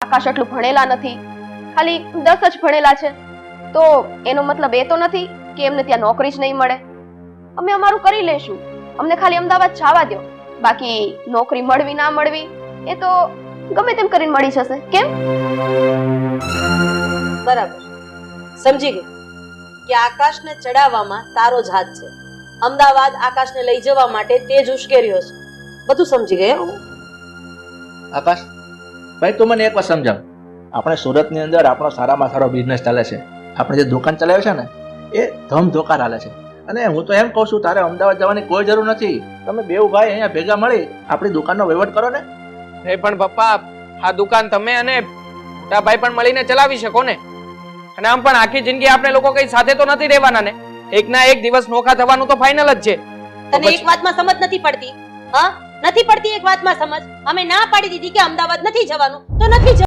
આકાશ એટલું ભણેલા નથી, ખાલી 10 જ ભણેલા છે, તો એનો મતલબ એ તો નથી કે એમને ત્યાં નોકરી જ નહીં મળે. અમે અમારું કરી લેશું, અમને ખાલી અમદાવાદ જવા દો. બાકી નોકરી મળવી ના મળવી એ તો ગમે તેમ કરીને મળી જશે. કેમ? બરાબર, સમજી ગઈ કે આકાશને ચડાવવામાં તારો જ હાથ છે. અમદાવાદ આકાશને લઈ જવા માટે તે જ ઉશ્કેર્યો છે. બધું સમજી ગઈ હું. આકાશ ભાઈ, તું મને એક વાત સમજાવ. આપણે સુરતની અંદર આપણો સારામાં સારો બિઝનેસ ચાલે છે. આપણે જે દુકાન ચલાવે છે ને એ ધમધોકાર હાલે છે. અને હું તો એમ કહું છું, તારે અમદાવાદ જવાની કોઈ જરૂર નથી. તમે બેઉ ભાઈ અહીંયા ભેગા મળી આપણી દુકાનનો વહીવટ કરો ને. પણ પપ્પા, આ દુકાન તમે અને મોટા ભાઈ પણ મળીને ચલાવી શકો ને. અને આમ પણ આખી જિંદગી આપણે લોકો કઈ સાથે તો નથી રહેવાના ને. એક ના એક દિવસ નોખા થવાનું તો ફાઇનલ જ છે. તને એક વાતમાં સમજ નથી પડતી? હા, નથી પડતી એક વાતમાં સમજ? અમે ના પાડી દીધી કે અમદાવાદ નથી જવાનું તો નથી જવાનું.